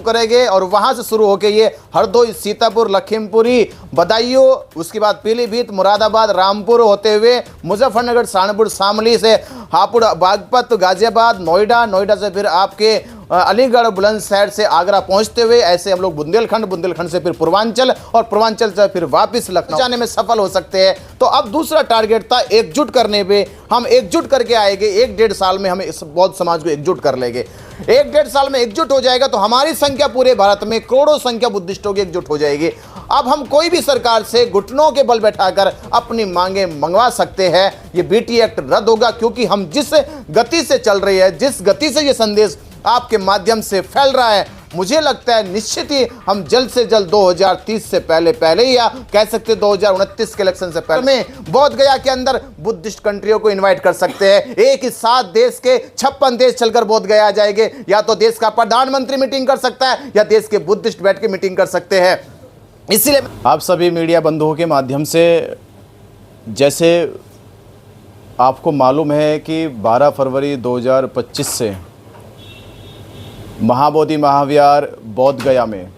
करेंगे और वहां से शुरू होकर ये हरदोई, सीतापुर, लखीमपुरी, बदायूं, उसके बाद पीलीभीत, मुरादाबाद, रामपुर होते हुए मुजफ्फरनगर, सानपुर, शामली से हापुड़, बागपत, गाजियाबाद, नोएडा से फिर आपके अलीगढ़, बुलंदशहर से आगरा पहुंचते हुए ऐसे हम लोग बुंदेलखंड से फिर पूर्वांचल और पूर्वांचल से फिर वापस लखनऊ जाने में सफल हो सकते हैं। तो अब दूसरा टारगेट था एकजुट करने पे, हम एकजुट करके आएंगे। 1-1.5 साल में हम इस बौद्ध समाज को एकजुट कर लेंगे। 1-1.5 साल में एकजुट हो जाएगा तो हमारी संख्या पूरे भारत में करोड़ों संख्या बुद्धिस्टों की एकजुट हो जाएगी। अब हम कोई भी सरकार से घुटनों के बल बैठाकर अपनी मांगे मंगवा सकते हैं। ये बीटी एक्ट रद्द होगा, क्योंकि हम जिस गति से चल रही है, जिस गति से ये संदेश आपके माध्यम से फैल रहा है, मुझे लगता है निश्चित ही हम जल्द से जल्द 2030 से पहले ही, या कह सकते 2029 के इलेक्शन से पहले में बोध गया के अंदर बुद्धिस्ट कंट्रियों को इनवाइट कर सकते हैं। एक ही साथ देश के 56 देश चलकर बोध गया जाएंगे। या तो देश का प्रधानमंत्री मीटिंग कर सकता है या देश के बुद्धिस्ट बैठ के मीटिंग कर सकते हैं। इसीलिए आप सभी मीडिया बंधुओं के माध्यम से, जैसे आपको मालूम है कि 12 फरवरी 2025 से महाबोधि महाविहार बोध गया में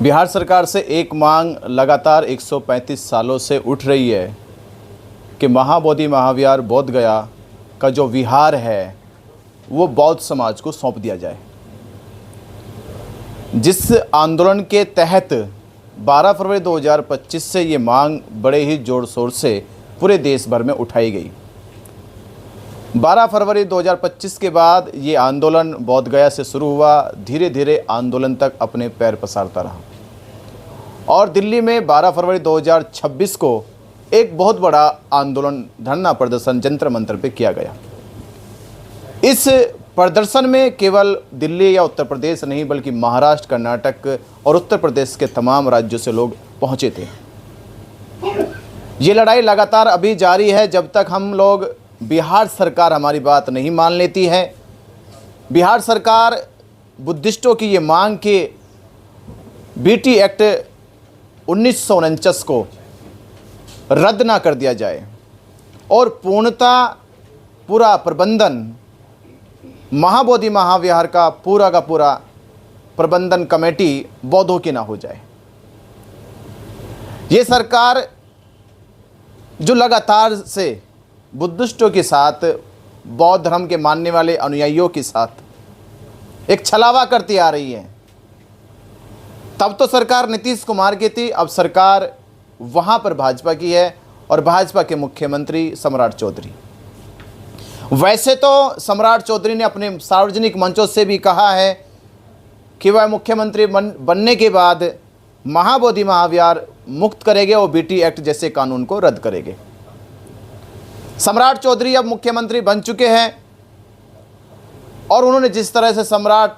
बिहार सरकार से एक मांग लगातार 135 सालों से उठ रही है कि महाबोधि महाविहार बोध गया का जो विहार है वो बौद्ध समाज को सौंप दिया जाए। जिस आंदोलन के तहत 12 फरवरी 2025 से ये मांग बड़े ही जोर शोर से पूरे देश भर में उठाई गई। 12 फरवरी 2025 के बाद ये आंदोलन बोध गया से शुरू हुआ, धीरे धीरे आंदोलन तक अपने पैर पसारता रहा और दिल्ली में 12 फरवरी 2026 को एक बहुत बड़ा आंदोलन, धरना प्रदर्शन जंतर मंतर पे किया गया। इस प्रदर्शन में केवल दिल्ली या उत्तर प्रदेश नहीं बल्कि महाराष्ट्र, कर्नाटक और उत्तर प्रदेश के तमाम राज्यों से लोग पहुंचे थे। ये लड़ाई लगातार अभी जारी है जब तक हम लोग बिहार सरकार हमारी बात नहीं मान लेती है। बिहार सरकार बुद्धिस्टों की ये मांग कि बीटी एक्ट 1949 को रद्द ना कर दिया जाए और पूर्णतः पूरा प्रबंधन महाबोधि महाविहार का पूरा प्रबंधन कमेटी बौद्धों की ना हो जाए। ये सरकार जो लगातार से बुद्धिस्टों के साथ, बौद्ध धर्म के मानने वाले अनुयायियों के साथ एक छलावा करती आ रही है। तब तो सरकार नीतीश कुमार की थी, अब सरकार वहां पर भाजपा की है और भाजपा के मुख्यमंत्री सम्राट चौधरी। वैसे तो सम्राट चौधरी ने अपने सार्वजनिक मंचों से भी कहा है कि वह मुख्यमंत्री बनने के बाद महाबोधि महाविहार मुक्त करेंगे और बीटी एक्ट जैसे कानून को रद्द करेंगे। सम्राट चौधरी अब मुख्यमंत्री बन चुके हैं और उन्होंने जिस तरह से सम्राट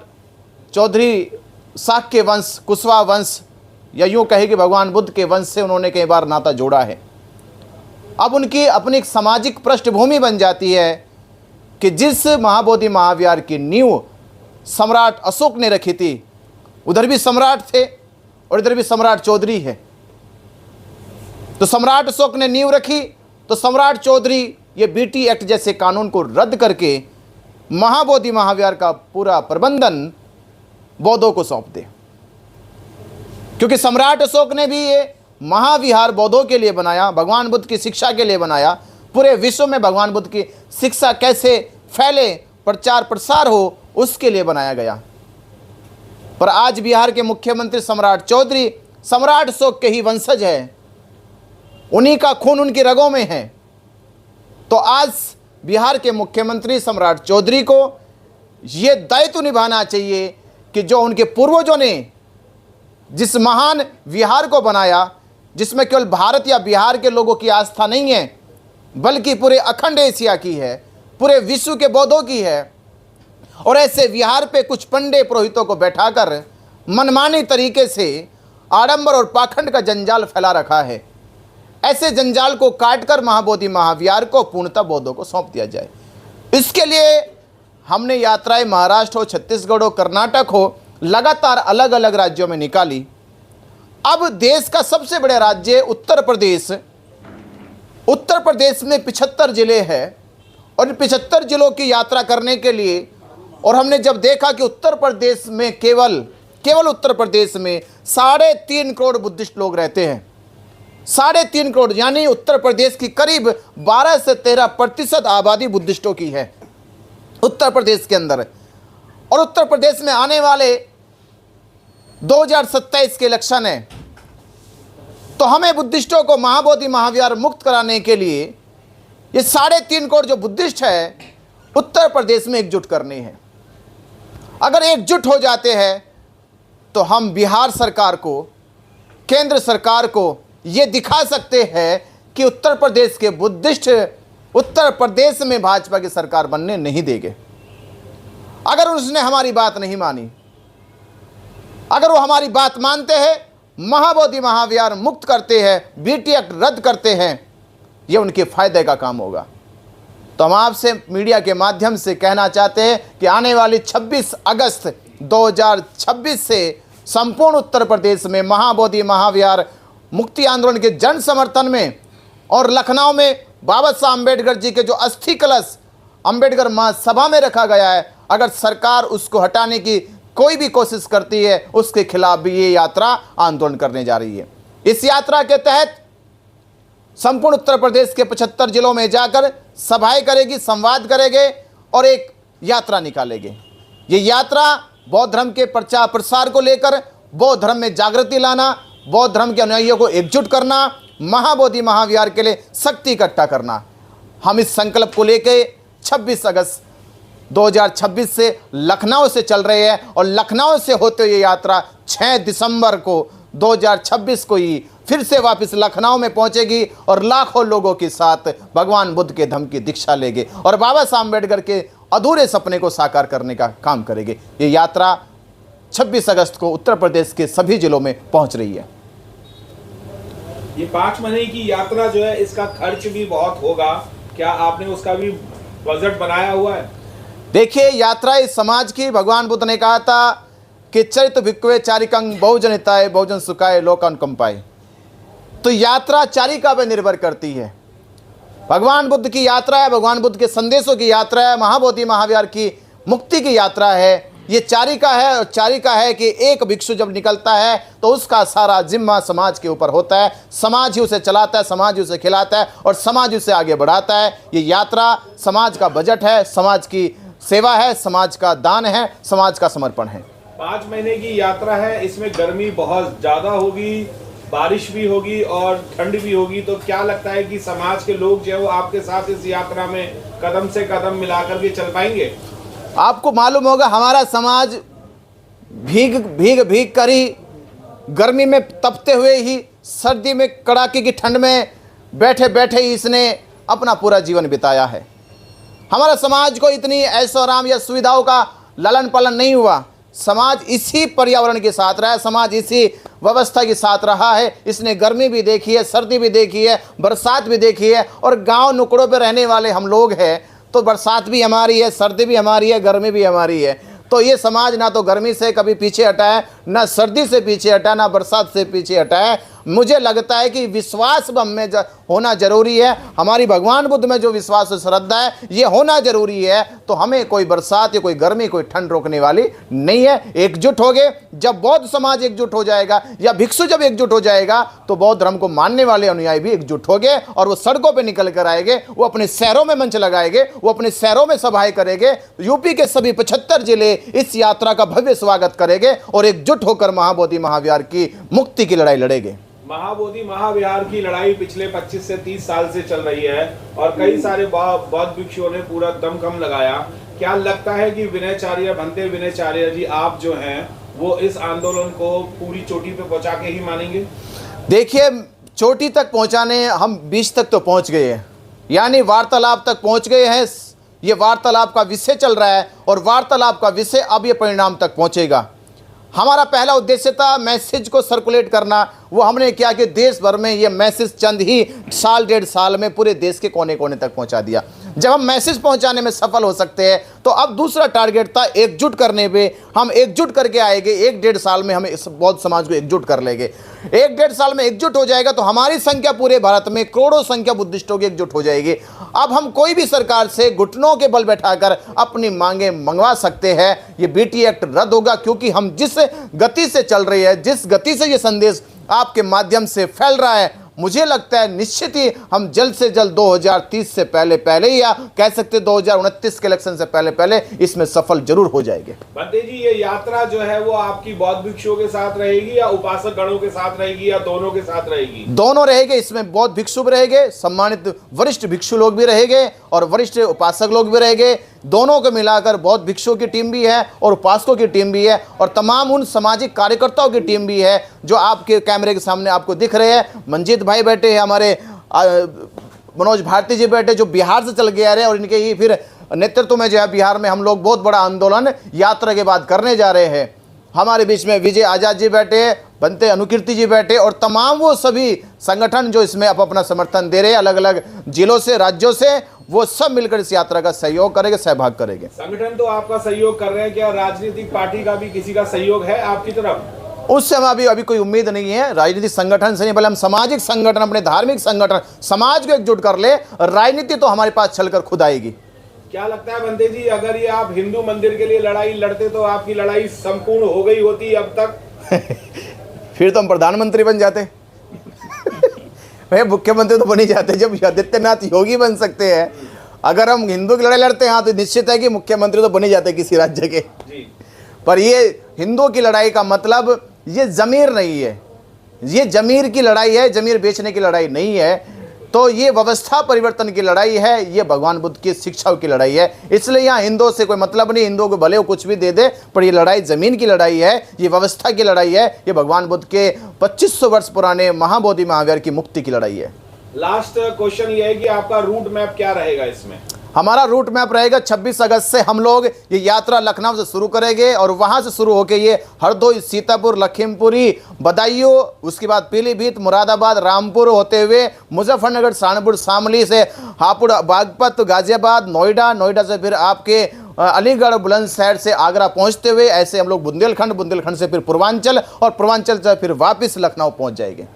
चौधरी शाक्य वंश, कुशवाहा वंश या यूँ कहे कि भगवान बुद्ध के वंश से उन्होंने कई बार नाता जोड़ा है। अब उनकी अपनी एक सामाजिक पृष्ठभूमि बन जाती है कि जिस महाबोधि महाविहार की नींव सम्राट अशोक ने रखी थी, उधर भी सम्राट थे और इधर भी सम्राट चौधरी है। तो सम्राट अशोक ने नींव रखी तो सम्राट चौधरी ये बीटी एक्ट जैसे कानून को रद्द करके महाबोधि महाविहार का पूरा प्रबंधन बौद्धों को सौंप दे, क्योंकि सम्राट अशोक ने भी ये महाविहार बौद्धों के लिए बनाया, भगवान बुद्ध की शिक्षा के लिए बनाया। पूरे विश्व में भगवान बुद्ध की शिक्षा कैसे फैले, प्रचार प्रसार हो, उसके लिए बनाया गया। पर आज बिहार के मुख्यमंत्री सम्राट चौधरी सम्राट अशोक के ही वंशज है, उन्हीं का खून उनकी रगों में है। तो आज बिहार के मुख्यमंत्री सम्राट चौधरी को ये दायित्व निभाना चाहिए कि जो उनके पूर्वजों ने जिस महान विहार को बनाया, जिसमें केवल भारत या बिहार के लोगों की आस्था नहीं है बल्कि पूरे अखंड एशिया की है, पूरे विश्व के बौद्धों की है, और ऐसे विहार पे कुछ पंडे पुरोहितों को बैठाकर मनमानी तरीके से आडंबर और पाखंड का जंजाल फैला रखा है। ऐसे जंजाल को काटकर महाबोधि महाविहार को पूर्णतः बौद्धों को सौंप दिया जाए। इसके लिए हमने यात्राएं महाराष्ट्र हो, छत्तीसगढ़ हो, कर्नाटक हो, लगातार अलग अलग राज्यों में निकाली। अब देश का सबसे बड़ा राज्य उत्तर प्रदेश, उत्तर प्रदेश में 75 जिले हैं और 75 जिलों की यात्रा करने के लिए और हमने जब देखा कि उत्तर प्रदेश में केवल उत्तर प्रदेश में 3.5 करोड़ बुद्धिस्ट लोग रहते हैं, 3.5 करोड़, यानी उत्तर प्रदेश की करीब 12 से 13% आबादी बुद्धिस्टों की है उत्तर प्रदेश के अंदर। और उत्तर प्रदेश में आने वाले 2027 के इलेक्शन है, तो हमें बुद्धिस्टों को महाबोधि महाविहार मुक्त कराने के लिए ये 3.5 करोड़ जो बुद्धिस्ट है उत्तर प्रदेश में एकजुट करने हैं। अगर एकजुट हो जाते हैं तो हम बिहार सरकार को, केंद्र सरकार को ये दिखा सकते हैं कि उत्तर प्रदेश के बुद्धिस्ट उत्तर प्रदेश में भाजपा की सरकार बनने नहीं देंगे। अगर उसने हमारी बात नहीं मानी, अगर वो हमारी बात मानते हैं, महाबोधि महाविहार मुक्त करते हैं, बीटी एक्ट रद्द करते हैं, ये उनके फायदे का काम होगा। तो हम आपसे मीडिया के माध्यम से कहना चाहते हैं कि आने वाली 26 अगस्त 2026 से संपूर्ण उत्तर प्रदेश में महाबोधि महाविहार मुक्ति आंदोलन के जन समर्थन में और लखनऊ में बाबा साहब अम्बेडकर जी के जो अस्थि कलश अम्बेडकर महासभा में रखा गया है, अगर सरकार उसको हटाने की कोई भी कोशिश करती है, उसके खिलाफ भी ये यात्रा आंदोलन करने जा रही है। इस यात्रा के तहत संपूर्ण उत्तर प्रदेश के 75 जिलों में जाकर सभाएं करेगी, संवाद करेंगे और एक यात्रा निकालेंगे। ये यात्रा बौद्ध धर्म के प्रचार प्रसार को लेकर बौद्ध धर्म में जागृति लाना, बौद्ध धर्म के अनुयायियों को एकजुट करना, महाबोधि महाविहार के लिए शक्ति इकट्ठा करना। हम इस संकल्प को लेकर 26 अगस्त 2026 से लखनऊ से चल रहे हैं और लखनऊ से होते हुए यात्रा 6 दिसंबर को 2026 को ही फिर से वापस लखनऊ में पहुंचेगी और लाखों लोगों के साथ भगवान बुद्ध के धम्म की दीक्षा लेंगे और बाबा साहब अम्बेडकर के अधूरे सपने को साकार करने का काम करेंगे। ये यात्रा 26 अगस्त को उत्तर प्रदेश के सभी जिलों में पहुंच रही है। ये 5 महीने की यात्रा जो है, इसका खर्च भी बहुत होगा, क्या आपने उसका भी बजट बनाया हुआ है? देखिए, यात्रा इस समाज की, भगवान बुद्ध ने कहा था कि चरित भिक्खवे चारिकंग बहुजन हिताय बहुजन सुखाय लोकन कंपाय। तो यात्रा चारिका पर निर्भर करती है। भगवान बुद्ध की यात्रा है, भगवान बुद्ध के संदेशों की यात्रा है, महाबोधि महाविहार की मुक्ति की यात्रा है। ये चारिका है और चारिका है कि एक भिक्षु जब निकलता है तो उसका सारा जिम्मा समाज के ऊपर होता है, समाज ही उसे चलाता है, समाज ही उसे खिलाता है और समाज उसे आगे बढ़ाता है। ये यात्रा समाज का बजट है, समाज की सेवा है, समाज का दान है, समाज का समर्पण है। 5 महीने की यात्रा है, इसमें गर्मी बहुत ज़्यादा होगी, बारिश भी होगी और ठंड भी होगी, तो क्या लगता है कि समाज के लोग जो है वो आपके साथ इस यात्रा में कदम से कदम मिलाकर के चल पाएंगे? आपको मालूम होगा, हमारा समाज भीग कर ही, गर्मी में तपते हुए ही, सर्दी में कड़ाके की ठंड में बैठे बैठे ही इसने अपना पूरा जीवन बिताया है। हमारा समाज को इतनी ऐशो आराम या सुविधाओं का लालन पालन नहीं हुआ। समाज इसी पर्यावरण के साथ रहा है, समाज इसी व्यवस्था के साथ रहा है। इसने गर्मी भी देखी है, सर्दी भी देखी है, बरसात भी देखी है और गांव नुकड़ों पे रहने वाले हम लोग हैं, तो बरसात भी हमारी है, सर्दी भी हमारी है, गर्मी भी हमारी है। तो ये समाज ना तो गर्मी से कभी पीछे हटा है, ना सर्दी से पीछे हटा, ना बरसात से पीछे हटा है। मुझे लगता है कि विश्वास हम में होना जरूरी है। हमारी भगवान बुद्ध में जो विश्वास और श्रद्धा है, ये होना जरूरी है। तो हमें कोई बरसात या कोई गर्मी, कोई ठंड रोकने वाली नहीं है। एकजुट हो गए, जब बौद्ध समाज एकजुट हो जाएगा या भिक्षु जब एकजुट हो जाएगा, तो बौद्ध धर्म को मानने वाले अनुयायी भी एकजुट हो गए और वो सड़कों पर निकल कर आएंगे, वो अपने शहरों में मंच लगाएंगे, वो अपने शहरों में सभाएं करेंगे। यूपी के सभी 75 जिले इस यात्रा का भव्य स्वागत करेंगे और एकजुट होकर महाबोधि महाविहार की मुक्ति की लड़ाई लड़ेंगे। महाबोधि महाविहार की लड़ाई पिछले 25 से 30 साल से चल रही है और कई सारे बौद्ध भिक्षुओं ने पूरा दमखम लगाया। क्या लगता है कि विनयचार्य, भंते विनयचार्य जी, आप जो हैं वो इस आंदोलन को पूरी चोटी पे पहुंचा के ही मानेंगे? देखिए, चोटी तक पहुंचाने हम बीच तक तो पहुंच गए हैं, यानी वार्तालाप तक पहुंच गए हैं। ये वार्तालाप का विषय चल रहा है और वार्तालाप का विषय अब ये परिणाम तक पहुंचेगा। हमारा पहला उद्देश्य था मैसेज को सर्कुलेट करना, वो हमने किया कि देश भर में ये मैसेज चंद ही साल 1.5 साल में पूरे देश के कोने कोने तक पहुंचा दिया। जब हम मैसेज पहुंचाने में सफल हो सकते हैं, तो अब दूसरा टारगेट था एकजुट करने पे। हम एकजुट करके आएंगे, 1-1.5 साल में हम इस बौद्ध समाज को एकजुट कर लेंगे। 1-1.5 साल में एकजुट हो जाएगा तो हमारी संख्या पूरे भारत में करोड़ों संख्या बुद्धिस्टों की एकजुट हो जाएगी। अब हम कोई भी सरकार से घुटनों के बल बैठाकर अपनी मांगे मंगवा सकते हैं। ये बीटी एक्ट रद्द होगा, क्योंकि हम जिस गति से चल रही है, जिस गति से ये संदेश आपके माध्यम से फैल रहा है, मुझे लगता है निश्चित ही हम जल्द से जल्द 2030 से पहले ही, या कह सकते 2029 के इलेक्शन से पहले इसमें सफल जरूर हो जाएंगे। बंदे जी, ये यात्रा जो है वो आपकी बौद्ध भिक्षुओं के साथ रहेगी या उपासक गणों के साथ रहेगी या दोनों के साथ रहेगी? दोनों रहेंगे। इसमें बौद्ध भिक्षु भी रहेंगे, सम्मानित वरिष्ठ भिक्षु लोग भी रहेंगे और वरिष्ठ उपासक लोग भी रहेंगे। दोनों को मिलाकर बौद्ध भिक्षुओं की टीम भी है और उपासकों की टीम भी है, और तमाम उन सामाजिक कार्यकर्ताओं की टीम भी है जो आपके कैमरे के सामने आपको दिख रहे हैं। मंजीत भाई बैठे हैं, हमारे मनोज भारती जी बैठे, जो बिहार से चल के आ रहे हैं, और इनके ही फिर नेतृत्व में जो है बिहार में हम लोग बहुत बड़ा आंदोलन यात्रा के बाद करने जा रहे हैं। हमारे बीच में विजय आजाद जी बैठे, बनते अनुकीर्ति जी बैठे, और तमाम वो सभी संगठन जो इसमें अपना समर्थन दे रहे हैं, अलग अलग जिलों से, राज्यों से, वो सब मिलकर इस यात्रा का सहयोग करेंगे, सहभाग करेंगे। संगठन तो आपका सहयोग कर रहे हैं, क्या राजनीतिक पार्टी का भी किसी का सहयोग है आपकी तरफ? उससे हमें अभी कोई उम्मीद नहीं है। राजनीतिक संगठन से नहीं, बल्कि हम सामाजिक संगठन, अपने धार्मिक संगठन, समाज को एकजुट कर ले। राजनीति तो हमारे पास चलकर खुद आएगी। क्या लगता है बंदे जी, अगर ये आप हिंदू मंदिर के लिए लड़ाई लड़ते तो आपकी लड़ाई संपूर्ण हो गई होती अब तक? फिर तो हम प्रधानमंत्री बन जाते। भाई मुख्यमंत्री तो बन ही जाते जब आदित्यनाथ योगी बन सकते हैं। अगर हम हिंदू की लड़ाई लड़ते हैं तो निश्चित है कि मुख्यमंत्री तो बन ही जाते किसी राज्य के। पर ये हिंदू की लड़ाई का मतलब ये जमीर नहीं है, ये जमीर की लड़ाई है, जमीर बेचने की लड़ाई नहीं है। तो ये व्यवस्था परिवर्तन की लड़ाई है, ये भगवान बुद्ध की शिक्षाओं की लड़ाई है। इसलिए यहाँ हिंदुओं से कोई मतलब नहीं, हिंदुओं को भले वो कुछ भी दे दे, पर ये लड़ाई जमीन की लड़ाई है, ये व्यवस्था की लड़ाई है, ये भगवान बुद्ध के 2500 वर्ष पुराने महाबोधि महावीर की मुक्ति की लड़ाई है। लास्ट क्वेश्चन ये है कि आपका रूट मैप क्या रहेगा इसमें? हमारा रूट मैप रहेगा 26 अगस्त से हम लोग ये यात्रा लखनऊ से शुरू करेंगे, और वहां से शुरू होकर ये हरदोई, सीतापुर, लखीमपुरी, बदायूं, उसके बाद पीलीभीत, मुरादाबाद, रामपुर होते हुए मुजफ्फरनगर, सहारनपुर, शामली से हापुड़, बागपत, गाजियाबाद, नोएडा से फिर आपके अलीगढ़, बुलंदशहर से आगरा पहुंचते हुए ऐसे हम लोग बुंदेलखंड से फिर पूर्वांचल, और पूर्वांचल से फिर वापस लखनऊ पहुंच जाएंगे।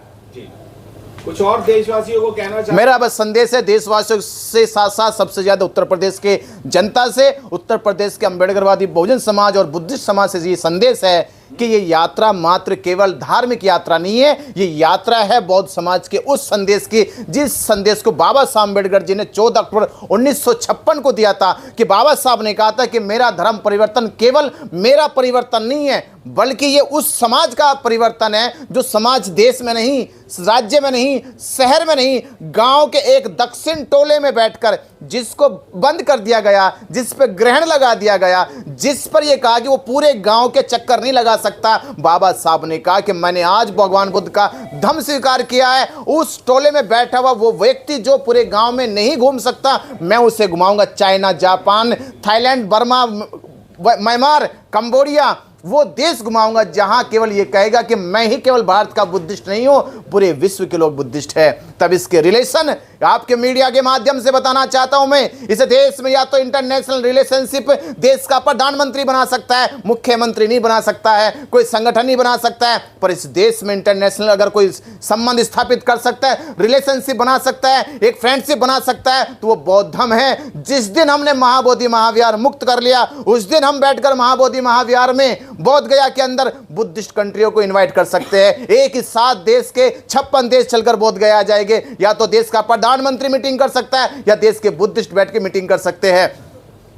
कुछ और देशवासियों को कहना चाहिए? मेरा बस संदेश है देशवासियों से साथ साथ सबसे ज्यादा उत्तर प्रदेश के जनता से, उत्तर प्रदेश के अम्बेडकरवादी बहुजन समाज और बुद्धिस्ट समाज से ये संदेश है कि ये यात्रा मात्र केवल धार्मिक यात्रा नहीं है, ये यात्रा है बौद्ध समाज के उस संदेश की, जिस संदेश को बाबा साहब अम्बेडकर जी ने 14 अक्टूबर 1956 को दिया था। कि बाबा साहब ने कहा था कि मेरा धर्म परिवर्तन केवल मेरा परिवर्तन नहीं है, बल्कि ये उस समाज का परिवर्तन है जो समाज देश में नहीं, राज्य में नहीं, शहर में नहीं, गांव के एक दक्षिण टोले में बैठकर जिसको बंद कर दिया गया, जिस पर ग्रहण लगा दिया गया, जिस पर यह कहा कि वो पूरे गांव के चक्कर नहीं लगा सकता, बाबा साहब ने कहा कि मैंने आज भगवान बुद्ध का धम्म स्वीकार किया है। उस टोले में बैठा हुआ वो व्यक्ति जो पूरे गांव में नहीं घूम सकता, मैं उसे घुमाऊंगा China, Japan, Thailand, Burma, Myanmar, Cambodia, वो देश घुमाऊंगा जहां केवल ये कहेगा कि मैं ही केवल भारत का बुद्धिस्ट नहीं हूं, पूरे विश्व के लोग बुद्धिस्ट है। तब इसके रिलेशन आपके मीडिया के माध्यम से बताना चाहता हूं मैं, इसे देश में या तो इंटरनेशनल रिलेशनशिप देश का प्रधानमंत्री बना सकता है, मुख्यमंत्री नहीं बना सकता है, कोई संगठन नहीं बना सकता है, पर इस देश में इंटरनेशनल अगर कोई संबंध स्थापित कर सकता है, रिलेशनशिप बना सकता है, एक फ्रेंडशिप बना सकता है, तो वो बौद्ध धर्म है। जिस दिन हमने महाबोधि महाविहार मुक्त कर लिया, उस दिन हम बैठकर महाबोधि महाविहार में बोध गया के अंदर बुद्धिस्ट कंट्रियों को इनवाइट कर सकते हैं। एक ही साथ देश के 56 देश चलकर बोध गया आ जाएंगे। या तो देश का प्रधानमंत्री मीटिंग कर सकता है या देश के बुद्धिस्ट बैठ के मीटिंग कर सकते हैं।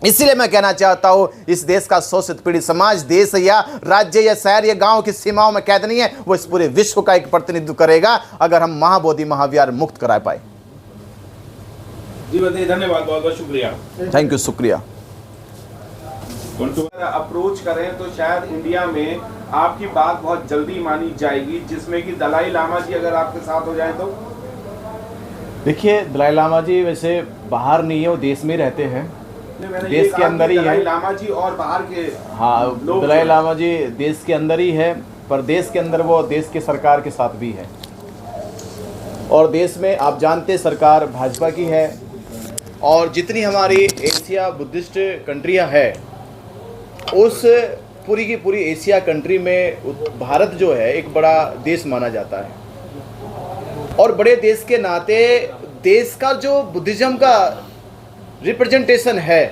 इसलिए मैं कहना चाहता हूं, इस देश का शोषित पीड़ित समाज देश या राज्य या शहर या गांव की सीमाओं में कैद नहीं है, वो इस पूरे विश्व का एक प्रतिनिधित्व करेगा अगर हम महाबोधि महाविहार मुक्त करा पाए। जी बताइए, धन्यवाद, बहुत बहुत शुक्रिया। थैंक यू, शुक्रिया। अप्रोच करें तो शायद इंडिया में आपकी बात बहुत जल्दी मानी जाएगी, जिसमें कि दलाई लामा जी अगर आपके साथ हो जाए तो? देखिए, दलाई लामा जी वैसे बाहर नहीं है, वो देश में रहते हैं, देश के अंदर ही है। दलाई लामा जी और बाहर के, हाँ, दलाई लामा जी देश के अंदर ही है, पर देश के अंदर वो देश के सरकार के साथ भी है। और देश में आप जानते सरकार भाजपा की है, और जितनी हमारी एशिया बुद्धिस्ट कंट्रियां है, उस पूरी की पूरी एशिया कंट्री में भारत जो है एक बड़ा देश माना जाता है। और बड़े देश के नाते देश का जो बुद्धिज़्म का रिप्रेजेंटेशन है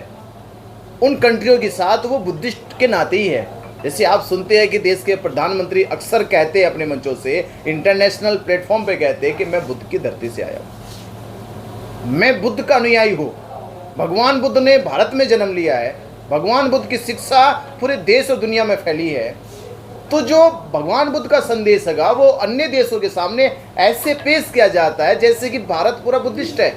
उन कंट्रियों के साथ, वो बुद्धिस्ट के नाते ही है। जैसे आप सुनते हैं कि देश के प्रधानमंत्री अक्सर कहते हैं अपने मंचों से, इंटरनेशनल प्लेटफॉर्म पे कहते हैं कि मैं बुद्ध की धरती से आया हूँ, मैं बुद्ध का अनुयायी हूँ। भगवान बुद्ध ने भारत में जन्म लिया है, भगवान बुद्ध की शिक्षा पूरे देश और दुनिया में फैली है। तो जो भगवान बुद्ध का संदेश है वो अन्य देशों के सामने ऐसे पेश किया जाता है जैसे कि भारत पूरा बुद्धिस्ट है।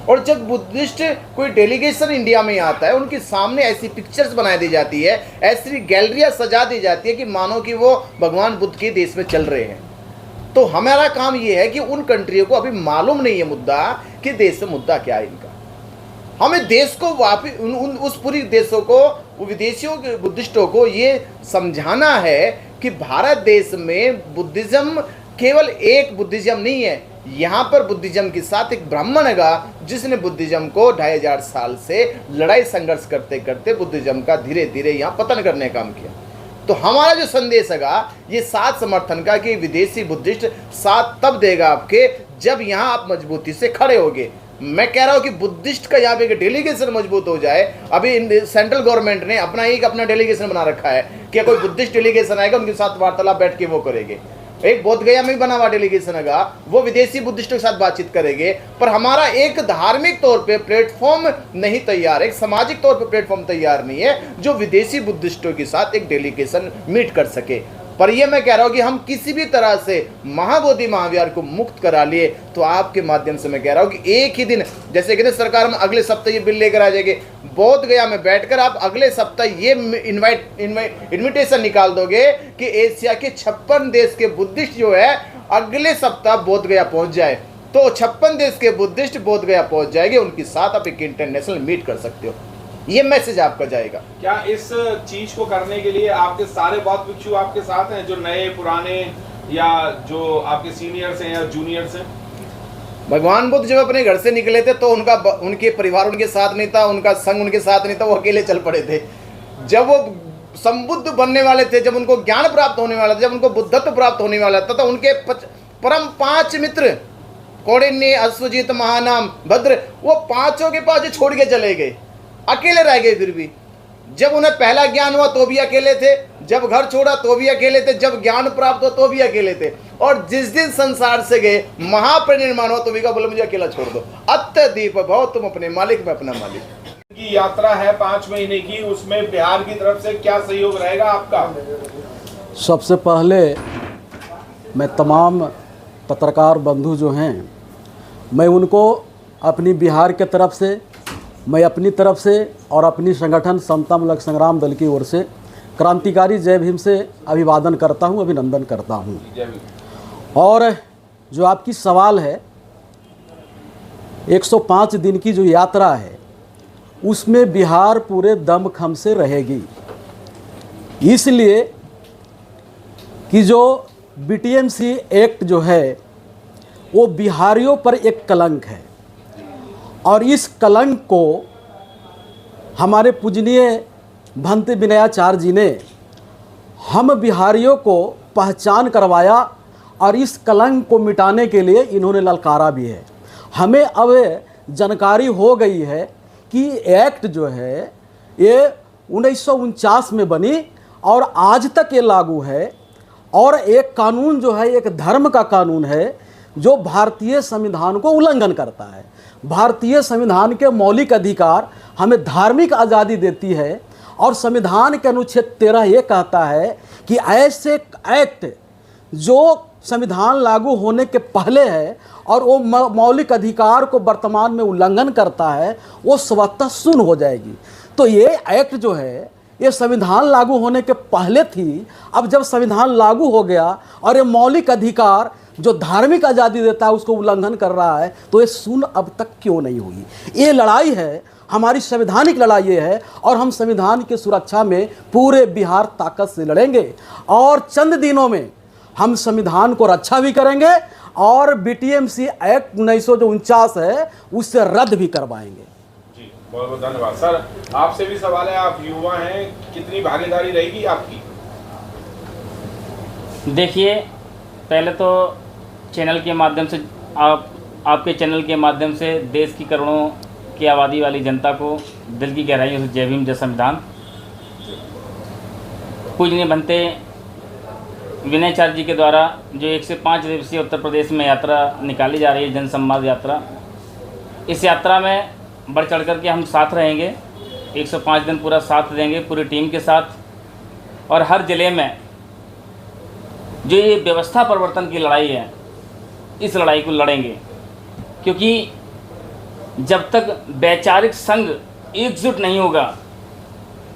और जब बुद्धिस्ट कोई डेलीगेशन इंडिया में आता है, उनके सामने ऐसी पिक्चर्स बना दी जाती है, ऐसी गैलरियां सजा दी जाती है कि मानो कि वो भगवान बुद्ध के देश में चल रहे हैं। तो हमारा काम ये है कि उन कंट्रियों को अभी मालूम नहीं है मुद्दा कि देश में मुद्दा क्या है इनका। हमें देश को वापिस उस पूरी देशों को, विदेशियों के बुद्धिस्टों को ये समझाना है कि भारत देश में बुद्धिज्म केवल एक बुद्धिज्म नहीं है। यहाँ पर बुद्धिज्म के साथ एक ब्राह्मण है जिसने बुद्धिज्म को 2500 साल से लड़ाई संघर्ष करते करते बुद्धिज्म का धीरे धीरे यहाँ पतन करने का काम किया। तो हमारा जो संदेश है ये साथ समर्थन का कि विदेशी बुद्धिस्ट साथ तब देगा आपके जब यहाँ आप मजबूती से खड़े होगे। मैं कह रहा हूँ कि बुद्धिस्ट का यहाँ पे एक डेलीगेशन मजबूत हो जाए। अभी सेंट्रल गवर्नमेंट ने अपना डेलीगेशन बना रखा है कि कोई बुद्धिस्ट डेलीगेशन आएगा उनके साथ वार्तालाप बैठ के वो करेंगे। एक बोध गया में बना हुआ डेलीगेशन है, वो विदेशी बुद्धिस्टों के साथ बातचीत करेंगे। पर हमारा एक धार्मिक तौर पे प्लेटफॉर्म नहीं तैयार, एक सामाजिक तौर पे प्लेटफॉर्म तैयार नहीं है जो विदेशी बुद्धिस्टों के साथ एक डेलीगेशन मीट कर सके। पर ये मैं कह रहा हूँ कि हम किसी भी तरह से महाबोधि महाविहार को मुक्त करा लिए तो आपके माध्यम से मैं कह रहा हूँ कि एक ही दिन, जैसे कहते सरकार में अगले सप्ताह ये बिल लेकर आ जाएगी, बोध गया में बैठकर आप अगले सप्ताह ये इन्विटेशन निकाल दोगे कि एशिया के 56 देश के बुद्धिस्ट जो है अगले सप्ताह बोध गया पहुंच जाए। तो 56 देश के बुद्धिस्ट बोध गया पहुंच जाएंगे, उनके साथ आप एक इंटरनेशनल मीट कर सकते हो। ये मैसेज आपका जाएगा। क्या इस चीज को करने के लिए आपके सारे बौद्ध भिक्षु आपके साथ हैं, जो नए पुराने या जो आपके सीनियर्स हैं या जूनियर्स हैं? भगवान बुद्ध जब अपने घर से निकले थे तो उनके परिवार उनके साथ नहीं था, उनका संघ उनके साथ नहीं था, वो अकेले चल पड़े थे। जब वो संबुद्ध बनने वाले थे, जब उनको ज्ञान प्राप्त होने वाला था, जब उनको बुद्धत्व प्राप्त होने वाला था, तो उनके परम 5 मित्र कौंडिन्य, अश्वजित, महानाम, भद्र, वो पांचों के पास छोड़ के चले गए, अकेले रह गए। फिर भी जब उन्हें पहला ज्ञान हुआ तो भी अकेले थे, जब घर छोड़ा तो भी अकेले थे, जब ज्ञान प्राप्त हुआ तो भी अकेले थे, और जिस दिन संसार से गए महापरिनिर्वाण हुआ तो भी बोले मुझे अकेला छोड़ दो। अत्यदीप भव, तुम अपने मालिक, मैं अपना मालिक। की यात्रा है 5 महीने की, उसमें बिहार की तरफ से क्या सहयोग रहेगा आपका? सबसे पहले मैं तमाम पत्रकार बंधु जो हैं, मैं उनको अपनी बिहार के तरफ से, मैं अपनी तरफ से और अपनी संगठन समतामूलक संग्राम दल की ओर से क्रांतिकारी जय भीम से अभिवादन करता हूं, अभिनंदन करता हूं। और जो आपकी सवाल है, 105 दिन की जो यात्रा है उसमें बिहार पूरे दमखम से रहेगी, इसलिए कि जो बीटीएमसी एक्ट जो है वो बिहारियों पर एक कलंक है, और इस कलंक को हमारे पूजनीय भंते विनयाचार्य जी ने हम बिहारियों को पहचान करवाया, और इस कलंक को मिटाने के लिए इन्होंने ललकारा भी है। हमें अब जानकारी हो गई है कि एक्ट जो है ये 1949 में बनी और आज तक ये लागू है, और एक कानून जो है एक धर्म का कानून है जो भारतीय संविधान को उल्लंघन करता है। भारतीय संविधान के मौलिक अधिकार हमें धार्मिक आज़ादी देती है, और संविधान के अनुच्छेद 13 ये कहता है कि ऐसे एक्ट जो संविधान लागू होने के पहले है और वो मौलिक अधिकार को वर्तमान में उल्लंघन करता है, वो स्वतः शून्य हो जाएगी। तो ये एक्ट जो है ये संविधान लागू होने के पहले थी, अब जब संविधान लागू हो गया और ये मौलिक अधिकार जो धार्मिक आज़ादी देता है उसको उल्लंघन कर रहा है, तो ये शून्य अब तक क्यों नहीं हुई? ये लड़ाई है, हमारी संवैधानिक लड़ाई ये है, और हम संविधान की सुरक्षा में पूरे बिहार ताकत से लड़ेंगे, और चंद दिनों में हम संविधान को रक्षा भी करेंगे और बीटीएमसी एक्ट 1949 है उससे रद्द भी करवाएंगे। जी बहुत बहुत धन्यवाद सर। आपसे भी सवाल है, आप युवा हैं, कितनी भागीदारी रहेगी आपकी? देखिए, पहले तो चैनल के माध्यम से आपके चैनल के माध्यम से देश की करोड़ों की आबादी वाली जनता को दिल की गहराइयों से जय भीम, जय संविधान। पूजनीय बनते विनयचार्य जी के द्वारा जो 1 से 5 दिवसीय उत्तर प्रदेश में यात्रा निकाली जा रही है, जन संवाद यात्रा, इस यात्रा में बढ़ चढ़ कर के हम साथ रहेंगे। 105 दिन पूरा साथ देंगे पूरी टीम के साथ, और हर ज़िले में जो ये व्यवस्था परिवर्तन की लड़ाई है, इस लड़ाई को लड़ेंगे। क्योंकि जब तक वैचारिक संघ एकजुट नहीं होगा,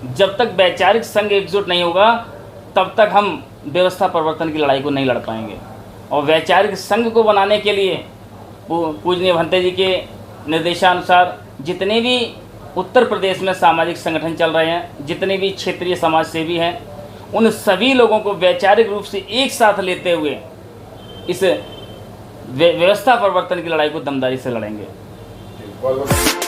जब तक वैचारिक संघ एकजुट नहीं होगा, तब तक हम व्यवस्था परिवर्तन की लड़ाई को नहीं लड़ पाएंगे। और वैचारिक संघ को बनाने के लिए पूजनीय भंते जी के निर्देशानुसार जितने भी उत्तर प्रदेश में सामाजिक संगठन चल रहे हैं, जितने भी क्षेत्रीय समाज सेवी हैं, उन सभी लोगों को वैचारिक रूप से एक साथ लेते हुए इस व्यवस्था परिवर्तन की लड़ाई को दमदारी से लड़ेंगे। बहुत बहुत